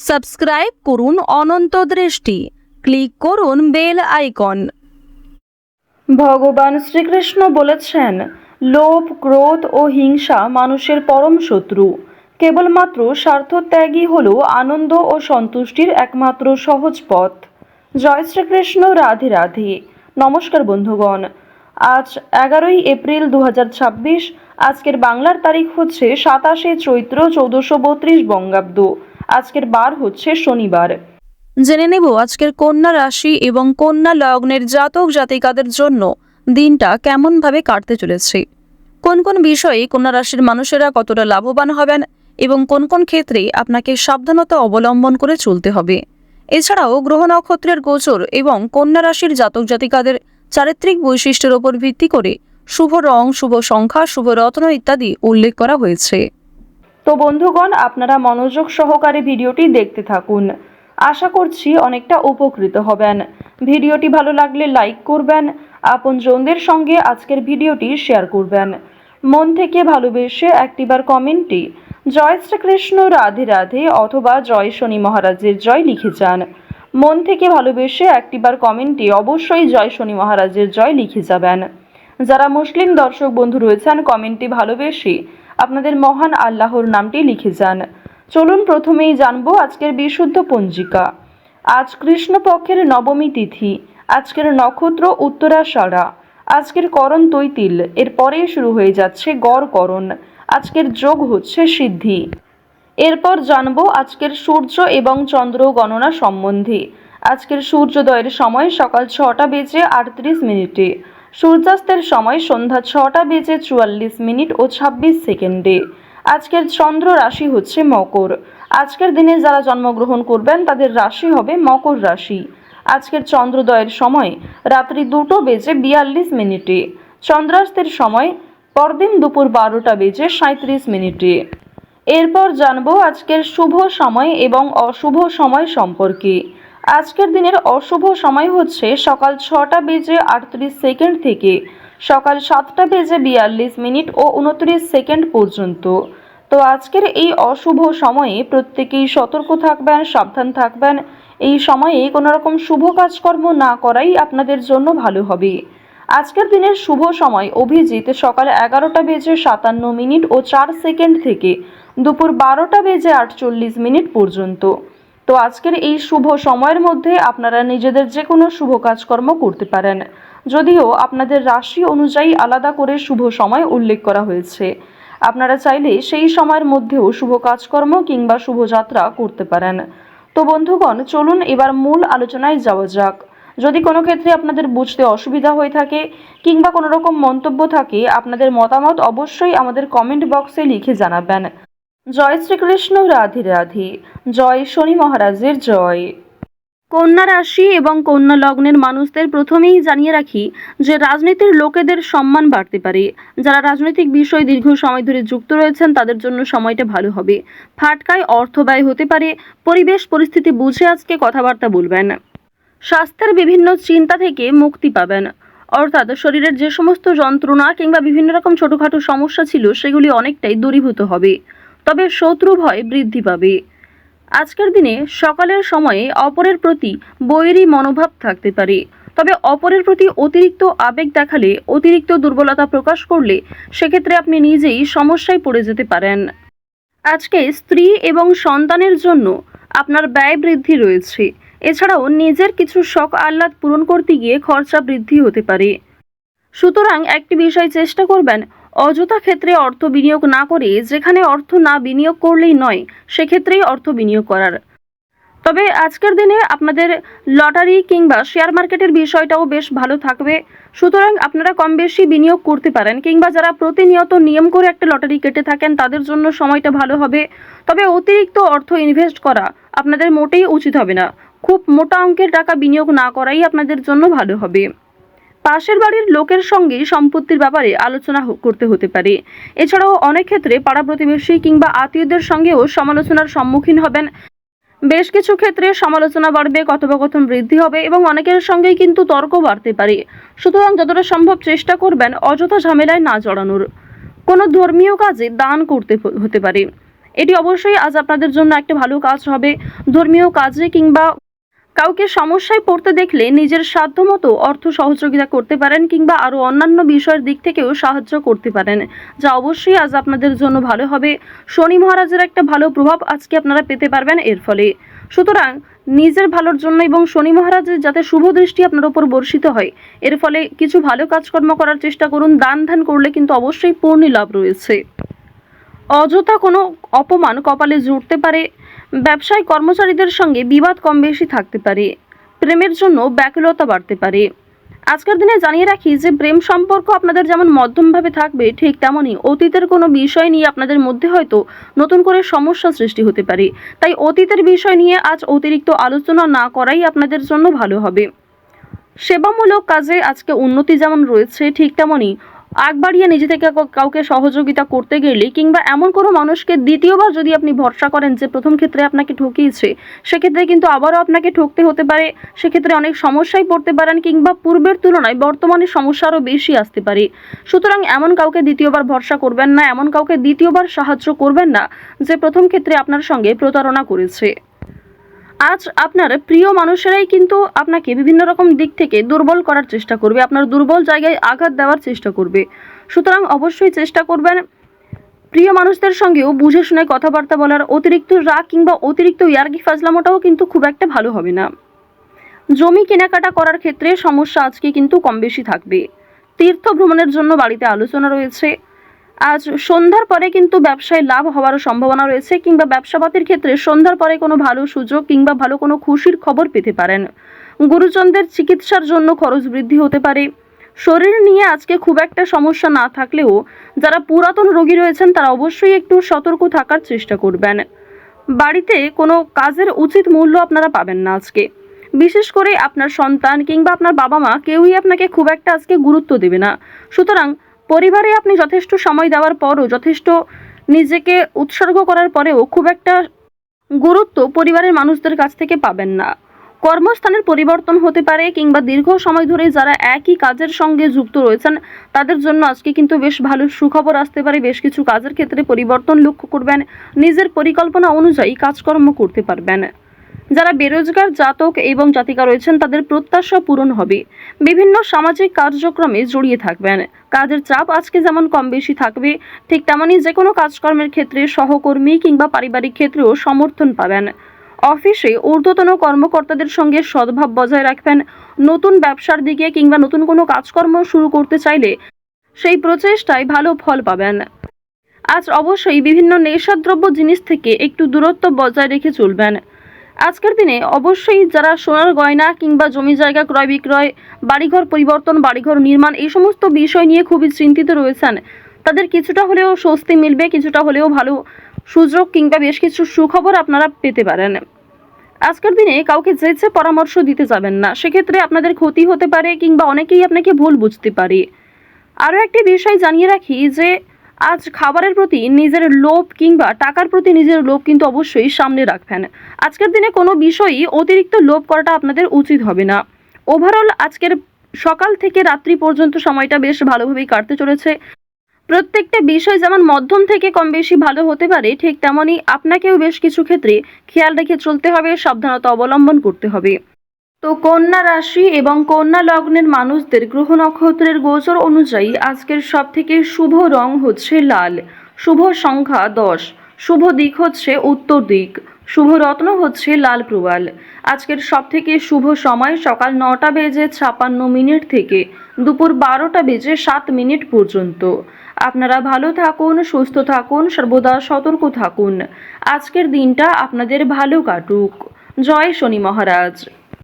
Subscribe করুন অনন্ত দৃষ্টি, click করুন বেল আইকন। ভগবান শ্রীকৃষ্ণ বলেছেন, লোভ, ক্রোধ ও হিংসা মানুষের পরম শত্রু। কেবলমাত্র স্বার্থত্যাগই হল আনন্দ ও সন্তুষ্টির একমাত্র সহজ পথ। জয় শ্রীকৃষ্ণ, রাধে রাধে। নমস্কার বন্ধুগণ, আজ 11ই এপ্রিল 2026। আজকের বাংলার তারিখ হচ্ছে 27শে চৈত্র 1432 বঙ্গাব্দ। আজকের বার হচ্ছে শনিবার। জেনে নেব আজকের কন্যা রাশি এবং কন্যা লগ্নের জাতক জাতিকাদের জন্য দিনটা কেমনভাবে কাটতে চলেছে, কোন কোন বিষয়ে কন্যা রাশির মানুষেরা কতটা লাভবান হবেন এবং কোন কোন ক্ষেত্রে আপনাকে সাবধানতা অবলম্বন করে চলতে হবে। এছাড়াও গ্রহ নক্ষত্রের গোচর এবং কন্যা রাশির জাতক জাতিকাদের চারিত্রিক বৈশিষ্ট্যের উপর ভিত্তি করে শুভ রং, শুভ সংখ্যা, শুভ রত্ন ইত্যাদি উল্লেখ করা হয়েছে। তো বন্ধুগণ, আপনারা মনোযোগ সহকারে ভিডিওটি দেখতে থাকুন। আশা করছি অনেকটা উপকৃত হবেন। ভিডিওটি ভালো লাগলে লাইক করবেন, আপনজনদের সঙ্গে আজকের ভিডিওটি শেয়ার করবেন। মন থেকে ভালোবেসে একটিবার কমেন্টে জয় শ্রীকৃষ্ণ, রাধে রাধে অথবা জয় শনি মহারাজের জয় লিখে যান। মন থেকে ভালোবেসে একটিবার কমেন্টে অবশ্যই জয় শনি মহারাজের জয় লিখে যাবেন। যারা মুসলিম দর্শক বন্ধু রয়েছেন, কমেন্টে ভালোবেসে আপনাদের মহান আল্লাহর নামটি লিখে যান। চলুন প্রথমেই জানবো আজকের বিশুদ্ধ পঞ্জিকা। আজ কৃষ্ণপক্ষের নবমী তিথি। আজকের নক্ষত্র উত্তরাষাঢ়া। আজকের করণ তৈতিল, এরপরে শুরু হয়ে যাচ্ছে গড় করণ। আজকের যোগ হচ্ছে সিদ্ধি। এরপর জানবো আজকের সূর্য এবং চন্দ্র গণনা সম্বন্ধে। আজকের সূর্যোদয়ের সময় সকাল 6টা বেজে 38 মিনিটে, সূর্যাস্তের সময় সন্ধ্যা 6টা বেজে 44 মিনিট ও 26 সেকেন্ডে। আজকের চন্দ্র রাশি হচ্ছে মকর। আজকের দিনে যারা জন্মগ্রহণ করবেন তাদের রাশি হবে মকর রাশি। আজকের চন্দ্রোদয়ের সময় রাত্রি 2টো বেজে 42 মিনিটে, চন্দ্রাস্তের সময় পরদিন দুপুর 12টা বেজে 37 মিনিটে। এরপর জানবো আজকের শুভ সময় এবং অশুভ সময় সম্পর্কে। আজকের দিনের অশুভ সময় হচ্ছে সকাল 6টা বেজে 38 সেকেন্ড থেকে সকাল 7টা বেজে 42 মিনিট ও 29 সেকেন্ড পর্যন্ত। তো আজকের এই অশুভ সময়ে প্রত্যেকেই সতর্ক থাকবেন, সাবধান থাকবেন। এই সময়ে কোনো রকম শুভ কাজকর্ম না করাই আপনাদের জন্য ভালো হবে। আজকের দিনের শুভ সময় অভিজিৎ সকাল 11টা বেজে 57 মিনিট ও 4 সেকেন্ড থেকে দুপুর 12টা বেজে 48 মিনিট পর্যন্ত। তো আজকের এই শুভ সময়ের মধ্যে আপনারা নিজেদের যে কোনো শুভ কাজকর্ম করতে পারেন, যদিও আপনাদের রাশি অনুযায়ী আলাদা করে শুভ সময় উল্লেখ করা হয়েছে। আপনারা চাইলে সেই সময়ের মধ্যেও শুভ কাজকর্ম কিংবা শুভযাত্রা করতে পারেন। তো বন্ধুগণ, চলুন এবার মূল আলোচনায় যাওয়া যাক। যদি কোনো ক্ষেত্রে আপনাদের বুঝতে অসুবিধা হয়ে থাকে কিংবা কোনো রকম মন্তব্য থাকে, আপনাদের মতামত অবশ্যই আমাদের কমেন্ট বক্সে লিখে জানাবেন। জয় শ্রীকৃষ্ণ, রাধে রাধে। জয় শনি মহারাজের জয়। কন্যা রাশি এবং কন্যা লগ্নের মানুষদের প্রথমেই জানিয়ে রাখি যে রাজনীতির লোকেদের সম্মান বাড়তে পারে। যারা রাজনৈতিক বিষয়ে দীর্ঘ সময় ধরে যুক্ত রয়েছেন তাদের জন্য সময়টা ভালো হবে। ফাটকায় অর্থ ব্যয় হতে পারে। পরিবেশ পরিস্থিতি বুঝে আজকে কথাবার্তা বলবেন। স্বাস্থ্যের বিভিন্ন চিন্তা থেকে মুক্তি পাবেন, অর্থাৎ শরীরের যে সমস্ত যন্ত্রণা কিংবা বিভিন্ন রকম ছোটখাটো সমস্যা ছিল সেগুলি অনেকটাই দূরীভূত হবে। তবে শত্রু ভয় বৃদ্ধি পাবে। আজকের দিনে সকালের সময়ে অপরের প্রতি বৈরী মনোভাব থাকতে পারে। তবে অপরের প্রতি অতিরিক্ত আবেগ দেখালে, অতিরিক্ত দুর্বলতা প্রকাশ করলে সেক্ষেত্রে আপনি নিজেই সমস্যায় পড়ে যেতে পারেন। আজকে স্ত্রী এবং সন্তানের জন্য আপনার ব্যয় বৃদ্ধি রয়েছে। এছাড়াও নিজের কিছু শখ আহ্লাদ পূরণ করতে গিয়ে খরচা বৃদ্ধি হতে পারে। সুতরাং একটি বিষয় চেষ্টা করবেন, অযথা ক্ষেত্রে অর্থ বিনিয়োগ না করে যেখানে অর্থ না বিনিয়োগ করলেই নয় সেক্ষেত্রেই অর্থ বিনিয়োগ করার। তবে আজকের দিনে আপনাদের লটারি কিংবা শেয়ার মার্কেটের বিষয়টাও বেশ ভালো থাকবে। সুতরাং আপনারা কম বেশি বিনিয়োগ করতে পারেন, কিংবা যারা প্রতিনিয়ত নিয়ম করে একটা লটারি কেটে থাকেন তাদের জন্য সময়টা ভালো হবে। তবে অতিরিক্ত অর্থ ইনভেস্ট করা আপনাদের মোটেই উচিত হবে না। খুব মোটা অঙ্কের টাকা বিনিয়োগ না করাই আপনাদের জন্য ভালো হবে। পাশের বাড়ির লোকের সঙ্গে সম্পত্তির ব্যাপারে আলোচনা করতে হতে পারে। এছাড়াও অনেক ক্ষেত্রে পাড়া প্রতিবেশী কিংবা আত্মীয়দের সঙ্গেও সমালোচনার সম্মুখীন হবেন। বেশ কিছু ক্ষেত্রে সমালোচনা বাড়বে, কথোপকথন বৃদ্ধি হবে এবং অনেকের সঙ্গেই কিন্তু তর্ক বাড়তে পারে। সুতরাং যতটা সম্ভব চেষ্টা করবেন অযথা ঝামেলায় না জড়ানোর। কোনো ধর্মীয় কাজে দান করতে হতে পারে। এটি অবশ্যই আজ আপনাদের জন্য একটা ভালো কাজ হবে। ধর্মীয় কাজে কিংবা কাউকে সমস্যায় পড়তে দেখলে নিজের সাধ্যমতো অর্থ সহযোগিতা করতে পারেন কিংবা আরও অন্যান্য বিষয়ের দিক থেকেও সাহায্য করতে পারেন, যা অবশ্যই আজ আপনাদের জন্য ভালো হবে। শনি মহারাজের একটা ভালো প্রভাব আজকে আপনারা পেতে পারবেন এর ফলে। সুতরাং নিজের ভালোর জন্য এবং শনি মহারাজের যাতে শুভ দৃষ্টি আপনার উপর বর্ষিত হয়, এর ফলে কিছু ভালো কাজকর্ম করার চেষ্টা করুন। দান ধ্যান করলে কিন্তু অবশ্যই পূর্ণ লাভ রয়েছে। অযথা কোনো অপমান কপালে জুটতে পারে। ব্যবসায় কর্মচারীদের সঙ্গে বিবাদ কম বেশি থাকতে পারে। প্রেমের জন্য ব্যাকুলতা বাড়তে পারে। আজকের দিনে জানিয়ে রাখি যে প্রেম সম্পর্ক আপনাদের যেমন মধ্যমভাবে থাকবে, ঠিক তেমনই অতীতের কোনো বিষয় নিয়ে আপনাদের মধ্যে হয়তো নতুন করে সমস্যা সৃষ্টি হতে পারে। তাই অতীতের বিষয় নিয়ে আজ অতিরিক্ত আলোচনা না করাই আপনাদের জন্য ভালো হবে। সেবামূলক কাজে আজকে উন্নতি যেমন রয়েছে, ঠিক তেমনই আগ বাড়িয়ে নিজে থেকে কাউকে সহযোগিতা করতে গেলে কিংবা এমন কোনো মানুষকে দ্বিতীয়বার যদি আপনি ভরসা করেন যে প্রথম ক্ষেত্রে আপনাকে ঠকিয়েছে, সেক্ষেত্রে কিন্তু আবারও আপনাকে ঠকতে হতে পারে। সেক্ষেত্রে অনেক সমস্যায় পড়তে পারেন কিংবা পূর্বের তুলনায় বর্তমানে সমস্যা আরও বেশি আসতে পারে। সুতরাং এমন কাউকে দ্বিতীয়বার ভরসা করবেন না, এমন কাউকে দ্বিতীয়বার সাহায্য করবেন না যে প্রথম ক্ষেত্রে আপনার সঙ্গে প্রতারণা করেছে। আজ আপনার প্রিয় মানুষেরাই কিন্তু আপনাকে বিভিন্ন রকম দিক থেকে দুর্বল করার চেষ্টা করবে, আপনার দুর্বল জায়গায় আঘাত দেওয়ার চেষ্টা করবে। সুতরাং অবশ্যই চেষ্টা করবেন প্রিয় মানুষদের সঙ্গেও বুঝে শুনে কথাবার্তা বলার। অতিরিক্ত রাগ কিংবা অতিরিক্ত ইয়ার্কি ফাজলামোটাও কিন্তু খুব একটা ভালো হবে না। জমি কেনাকাটা করার ক্ষেত্রে সমস্যা আজকে কিন্তু কম বেশি থাকবে। তীর্থ ভ্রমণের জন্য বাড়িতে আলোচনা রয়েছে। আজ সন্ধ্যার পরে কিন্তু ব্যবসায় লাভ হওয়ার সম্ভাবনা রয়েছে কিংবা ব্যবসাপাতির ক্ষেত্রে সন্ধ্যার পরে কোনো ভালো সুযোগ কিংবা ভালো কোনো খুশির খবর পেতে পারেন। গুরুজনদের চিকিৎসার জন্য খরচ বৃদ্ধি হতে পারে। শরীর নিয়ে আজকে খুব একটা সমস্যা না থাকলেও যারা পুরাতন রোগী রয়েছেন তারা অবশ্যই একটু সতর্ক থাকার চেষ্টা করবেন। বাড়িতে কোনো কাজের উচিত মূল্য আপনারা পাবেন না আজকে। বিশেষ করে আপনার সন্তান কিংবা আপনার বাবা মা কেউই আপনাকে খুব একটা আজকে গুরুত্ব দেবে না। সুতরাং পরিবারে আপনি যথেষ্ট সময় দেওয়ার পরও, যথেষ্ট নিজেকে উৎসর্গ করার পরেও খুব একটা গুরুত্ব পরিবারের মানুষদের কাছ থেকে পাবেন না। কর্মস্থানের পরিবর্তন হতে পারে কিংবা দীর্ঘ সময় ধরে যারা একই কাজের সঙ্গে যুক্ত রয়েছেন তাদের জন্য আজকে কিন্তু বেশ ভালো সুখবর আসতে পারে। বেশ কিছু কাজের ক্ষেত্রে পরিবর্তন লক্ষ্য করবেন। নিজের পরিকল্পনা অনুযায়ী কাজকর্ম করতে পারবেন। যারা বেরোজগার জাতক এবং জাতিকা রয়েছেন তাদের প্রত্যাশা পূরণ হবে। বিভিন্ন সামাজিক কার্যক্রমে জড়িয়ে থাকবেন। কাজের চাপ আজকে যেমন কম বেশি থাকবে, ঠিক তেমনই যে কোনো কাজকর্মের ক্ষেত্রে সহকর্মী কিংবা পারিবারিক ক্ষেত্রেও সমর্থন পাবেন। অফিসে ঊর্ধ্বতন কর্মকর্তাদের সঙ্গে সদ্ভাব বজায় রাখবেন। নতুন ব্যবসার দিকে কিংবা নতুন কোনো কাজকর্ম শুরু করতে চাইলে সেই প্রচেষ্টায় ভালো ফল পাবেন। আজ অবশ্যই বিভিন্ন নেশাদ্রব্য জিনিস থেকে একটু দূরত্ব বজায় রেখে চলবেন। আজকের দিনে অবশ্যই যারা সোনার গয়না কিংবা জমি জায়গা ক্রয় বিক্রয়, বাড়িঘর পরিবর্তন, বাড়িঘর নির্মাণ এই সমস্ত বিষয় নিয়ে খুবই চিন্তিত রয়েছেন, তাদের কিছুটা হলেও স্বস্তি মিলবে, কিছুটা হলেও ভালো সুযোগ কিংবা বেশ কিছু সুখবর আপনারা পেতে পারেন। আজকের দিনে কাউকে যেচে পরামর্শ দিতে যাবেন না, সেক্ষেত্রে আপনাদের ক্ষতি হতে পারে কিংবা অনেকেই আপনাকে ভুল বুঝতে পারে। আরও একটি বিষয় জানিয়ে রাখি যে আজ খাবারের প্রতি নিজের লোভ কিংবা টাকার প্রতি নিজের লোভ কিন্তু অবশ্যই সামনে রাখবেন। আজকের দিনে কোনো বিষয়ই অতিরিক্ত লোভ করাটা আপনাদের উচিত হবে না। ওভারঅল আজকের সকাল থেকে রাত্রি পর্যন্ত সময়টা বেশ ভালোভাবেই কাটতে চলেছে। প্রত্যেকটা বিষয় যেমন মধ্যম থেকে কম বেশি ভালো হতে পারে, ঠিক তেমনই আপনাকেও বেশ কিছু ক্ষেত্রে খেয়াল রেখে চলতে হবে, সাবধানতা অবলম্বন করতে হবে। তো কন্যা রাশি এবং কন্যা লগ্নের মানুষদের গ্রহ নক্ষত্রের গোচর অনুযায়ী আজকের সবথেকে শুভ রং হচ্ছে লাল, শুভ সংখ্যা 10, শুভ দিক হচ্ছে উত্তর দিক, শুভ রত্ন হচ্ছে লাল প্রবাল। আজকের সবথেকে শুভ সময় সকাল 9:56 থেকে দুপুর 12:07 পর্যন্ত। আপনারা ভালো থাকুন, সুস্থ থাকুন, সর্বদা সতর্ক থাকুন। আজকের দিনটা আপনাদের ভালো কাটুক। জয় শনি মহারাজ।